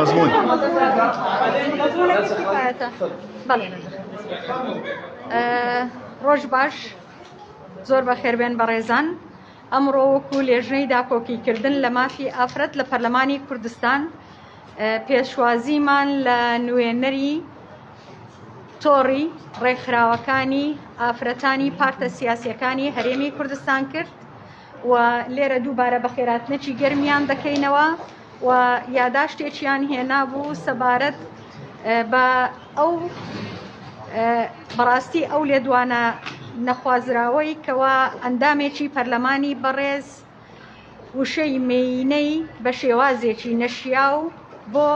مزمون ڕۆژ باش زۆر بەخێربێن بەڕێزان. ئەمڕۆ وەکو لێژنەی داکۆکیکردن لە مافی ئافرەت لە پەرلەمانی کوردستان پێشوازیمان لە نوێنەری تۆڕی ڕێکخراوەکانی ئافرەتانی پارتە سیاسیەکانی هەرێمی کوردستان کرد و لێرە دووبارە بەخێراتنەکی گەرمیان دەکەینەوە و یاداشتێکیان هێنا بوو سەبارەت بە ئەو بەڕاستی ئەو لێدوانە نەخوازراوەی کەوا ئەندامێکی پەرلەمانی بەڕێز وشەی مێینەی بە شێوازێکی نەشیاو بۆ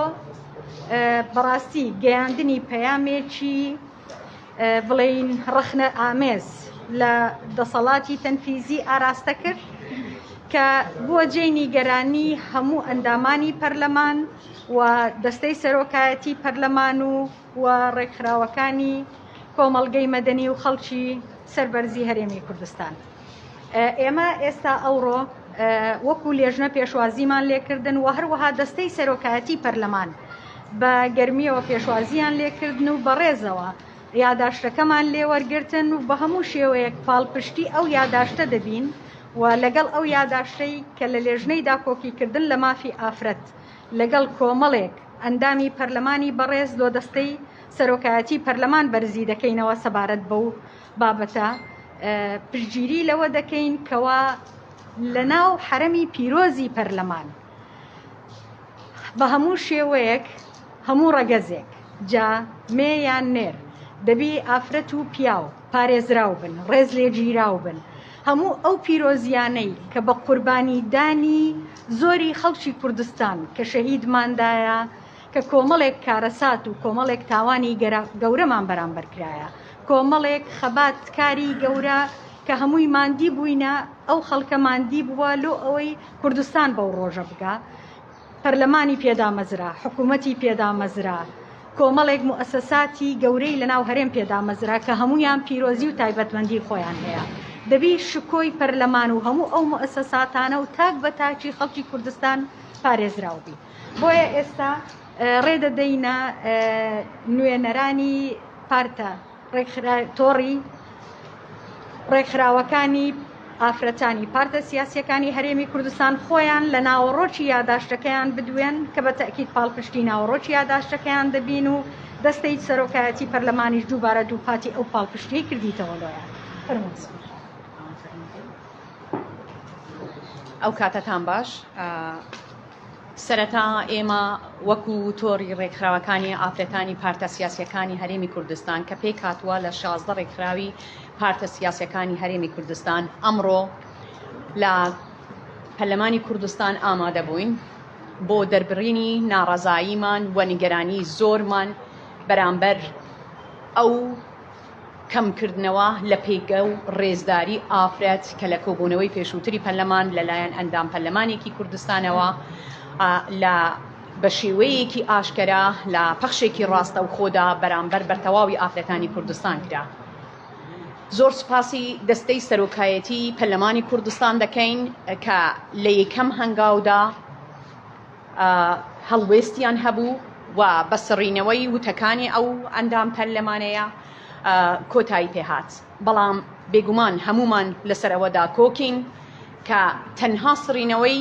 بەڕاستی گەیاندنی پەیامێکی بڵێین ڕەخنە ئامێز لە دەسەڵاتی تەنفیزی ئاراستە کرد کە بۆ جێی نیگەرانی هەموو ئەندامانی پەرلەمان و دەستەی سەرۆکایەتی پەرلەمان و ڕێکخراوەکانی کۆمەڵگەی مەدەنی و خەڵکی سەربەرزی هەرێمی کوردستان. ئێمە ئێستا ئەوڕۆ وەکو لێژنە پێشوازیمان لێکردن و هەروەها دەستەی سەرۆکایەتی پەرلەمان بە گەرمیەوە پێشوازیان لێکردن و بەڕێزەوە یاداشتەکەمان لێوەرگرتن و بە هەموو شێوەیەک پاڵپشتی ئەو یاداشتە دەبین و لەگەڵ ئەو یاداشتەی کە لە لێژنەی داکۆکیکردن لە مافی ئافرەت لەگەڵ کۆمەڵێک ئەندامی پەرلەمانی بەڕێز لۆ دەستەی سەرۆکایەتی پەرلەمان بەرزی دەکەینەوە سەبارەت بەو بابەتە پشتگیری لەوە دەکەین کەوا لە ناو حرەمی پیرۆزی پەرلەمان بە هەموو شێوەیەک هەموو ڕەگەزێک جا مێ یان نێر دەبێ ئافرەت و پیاو پارێزراو بن، ڕێز لێگیراو بن. هەموو ئەو پیرۆزیانەی کە بە قوربانیدانی زۆری خەڵکی کوردستان کە شەهیدماندایە کە کۆمەڵێک کارەسات و کۆمەڵێک تاوانی گەورەمان بەرامبەر کرایە، کۆمەڵێک خەبات کاری گەورە کە هەمووی ماندی بووینە، ئەو خەڵکە ماندی بووە لۆ ئەوەی کوردستان بەو ڕۆژە بگا. پەرلەمانی پێدامەزرا، حکوومەتی پێدامەزرا، کۆمەڵێک موئەسەساتی گەورەی لەناو هەرێم پێدامەزرا کە هەمویان پیرۆزی و تایبەتمەندی خۆیان هەیە. دەبی شکۆی پەرلەمان و هەموو ئەو موئەسەساتانە و تاک بە تاکی خەڵکی کوردستان پارێزراو بی. بۆیە ئێستا ڕێدەدەینە نوێنەرانی پارتە تۆڕی ڕێکخراوەکانی ئافرەتانی پارتە سیاسیەکانی هەرێمی کوردستان خۆیان لە ناوەڕۆکی یاداشتەکەیان بدوێن کە بە تەکید پاڵپشتی ناوەڕۆکی یاداشتەکەیان دەبین و دەستەی سەرۆکایەتی پەرلەمانیش دووبارە دووپاتی ئەو پاڵپشتی کردیتەوە لۆیان. ئەو کاتەتان باش. سەرەتا ئێمە وەکو تۆڕی ڕێکخراوەکانی ئافرەتانی پارتە سیاسیەکانی هەرێمی کوردستان کە پێی کاتووە لە 16 ڕێکخراوی پارتە سیاسیەکانی هەرێمی کوردستان ئەمڕۆ لە پەرلەمانی کوردستان ئامادە بووین بۆ دەربڕینی ناڕەزاییمان و نیگەرانی زۆرمان بەرامبەر ئەو کەمکردنەوە لە پێگە و ڕێزداری ئافرەت کە لە کۆبوونەوەی پێشووتری پەرلەمان لەلایەن ئەندام پەرلەمانێکی کوردستانەوە لە بە شێوەیەکی ئاشکرا لە پەخشێکی ڕاستە و خۆدا بەرامبەر بەرتەواوی ئافرەتانی کوردستان کرا. زۆر سپاسی دەستەی سەرۆکایەتی پەرلەمانی کوردستان دەکەین کە لە یەکەم هەنگاودا هەڵوێستیان هەبوو و بە سڕینەوەی وتەکانی ئەو ئەندام پەرلەمانەیە کۆتایی پێهات. بەڵام بێگومان هەمومان لەسەرەوەدا کۆکین کە تەنها سڕینەوەی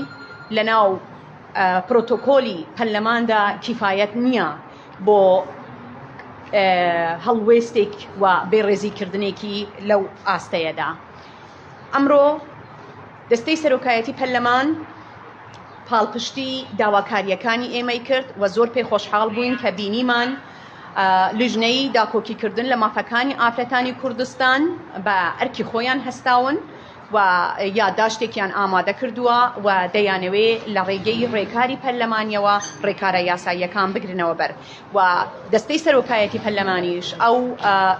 لە ناو پرۆتۆکۆلی پەرلەماندا کیفایەت نییە بۆ هەڵوێستێک و بێڕێزیکردنێکی لەو ئاستەیەدا. ئەمڕۆ دەستەی سەرۆکایەتی پەرلەمان پاڵپشتی داواکاریەکانی ئێمەی کرد و زۆر پێ خۆشحاڵ بووین کە بینیمان لژنەی داکۆکیکردن لە مافەکانی ئافرەتانی کوردستان بە ئەرکی خۆیان هەستاون و یادداشتێکیان ئامادە کردووە و دەیانەوێ لە ڕێگەی ڕێکاری پەرلەمانیەوە ڕێکارە یاساییەکان بگرنەوە بەر و دەستەی سەرۆکایەتی پەرلەمانیش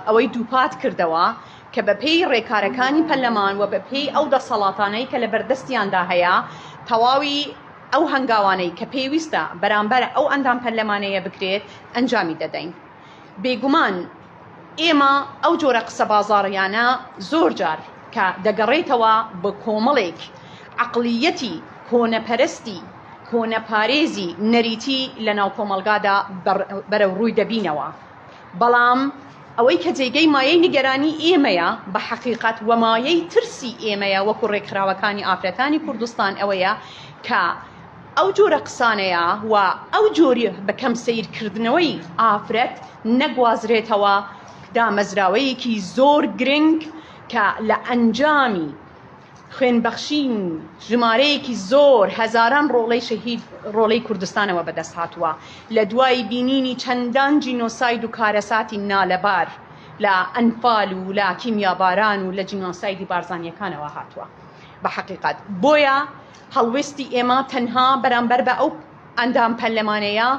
ئەوەی دووپات کردەوە کە بە پێی ڕێکارەکانی پەرلەمان و بە پێی ئەو دەسەڵاتانەی کە لە بەردەستیاندا هەیە تەواوی ئەو هەنگاوانەی کە پێویستە بەرامبەر ئەو ئەندام پەرلەمانەیە بکرێت ئەنجامی دەدەین. بێگومان ئێمە ئەو جۆرە قسە بازاڕیانە زۆر جار کە دەگەڕێتەوە بە کۆمەڵێک عەقڵیەتی کۆنەپەرستی کۆنەپارێزی نەریتی لە ناو کۆمەڵگادا بەرەو ڕووی دەبینەوە بەڵام ئەوەی کە جێگەی مایەی نیگەرانی ئێمەیە بە حەقیقەت و مایەی ترسی ئێمەیە وەکو ڕێکخراوەکانی ئافرەتانی کوردستان ئەوەیە کە ئەو جۆرە قسانەیە و ئەو جۆری بەکەم سیرکردنەوەی ئافرەت نەگوازرێتەوە دامەزراوەیەکی زۆر گرنگ کە لە ئەنجامی خوێنبەخشین ژمارەیەکی زۆر هەزاران ڕۆڵەی شەهید ڕۆڵەی کوردستانەوە بەدەست هاتووە لە دوای بینینی چەندان جینۆساید و کارەساتی نالەبار لە ئەنفال و لە کیمیاباران و لە جینۆسایدی بارزانیەکانەوە هاتووە بە حەقیقەت بۆیە هەڵوێستی ئێمە تەنها بەرامبەر بە ئەو ئەندام پەرلەمانەیە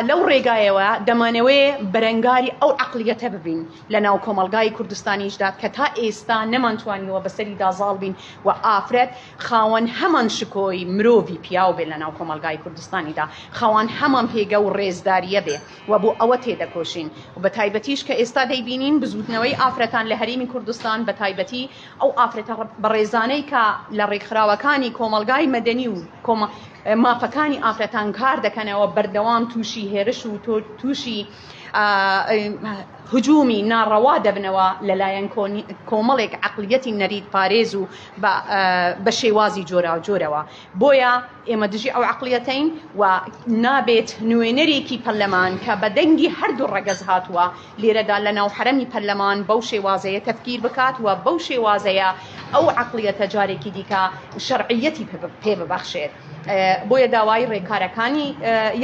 لەو ڕێگایەوە دەمانەوەی بەرەنگاری ئەو عەقلیەتە ببین لە ناو کۆمەڵگای کوردستانیشدا کە تا ئێستا نەمانتوانیوە بەسەری دازاڵ بین و ئافرەت خاوەن هەمان شکۆی مرۆڤی پیاو بێ لە ناو کۆمەڵگای کوردستانیدا خاوەن هەمان پێگە و ڕێزداریە بێ و بۆ ئەوە تێدەکۆشین و بە تایبەتیش کە ئێستا دەیبینین بزوتنەوەی ئافرەتان لە هەرێمی کوردستان بە تایبەتی ئەو ئافرەتە بەڕێزانەی کە لە ڕێکخراوەکانی کۆمەڵگای مەدەنی و مافەکانی ئافرەتان کار دەکەنەوە بەردەوام تووشی هێرش و تووشی هجومی ناڕەوا دەبنەوە لەلایەن کۆمەڵێک عەقلیەتی نەرید پارێز و بە شێوازی جۆرا و جۆرەوە بۆیە ئێمە دژی ئەو عەقلیەتەین و نابێت نوێنەرێکی پەرلەمان کە بە دەنگی هەردوو ڕەگەز هاتووە لێرەدا لە ناو حرەمی پەرلەمان بەو شێوازەیە تەفکیر بکات و بەو شێوازەیە ئەو عەقلیەتە جارێکی دیکە شەرعیەتی پێ ببەخشێت بۆیە داوای ڕێکارەکانی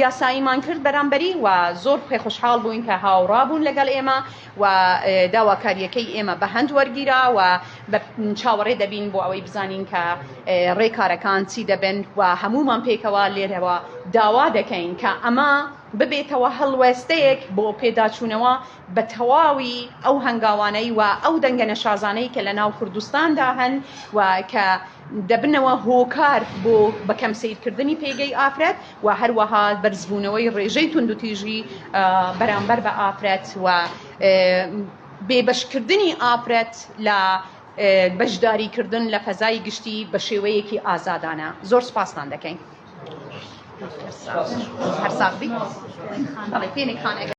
یاساییمان کرد بەرامبەری و زۆر خۆشحاڵ بووین کە هاوڕابوون لەگەڵ ئێمە و داواکاریەکەی ئێمە بە هەند وەرگیرا و بە چاوەڕێ دەبین بۆ ئەوەی بزانین کە ڕێکارەکان چی دەبن و هەمومان پێکەوە لێرەوە داوا دەکەین کە ئەمە ببێتەوە هەڵوێستەیەک بۆ پێداچوونەوە بە تەواوی ئەو هەنگاوانەی و ئەو دەنگە نەشازانەی کە لە ناو کوردستاندا هەن و کە دەبنەوە هۆکار بۆ بەکەم سیرکردنی پێگەی ئافرەت و هەروەها بەرزبوونەوەی ڕێژەی توندوتیژی بەرامبەر بە ئافرەت و بێبەشکردنی ئافرەت لە بەشداریکردن لە فەزای گشتی بە شێوەیەکی ئازادانە زۆر سپاستان دەکەین. هەر ساغبی؟ بەڵێ پێنێک خانەگە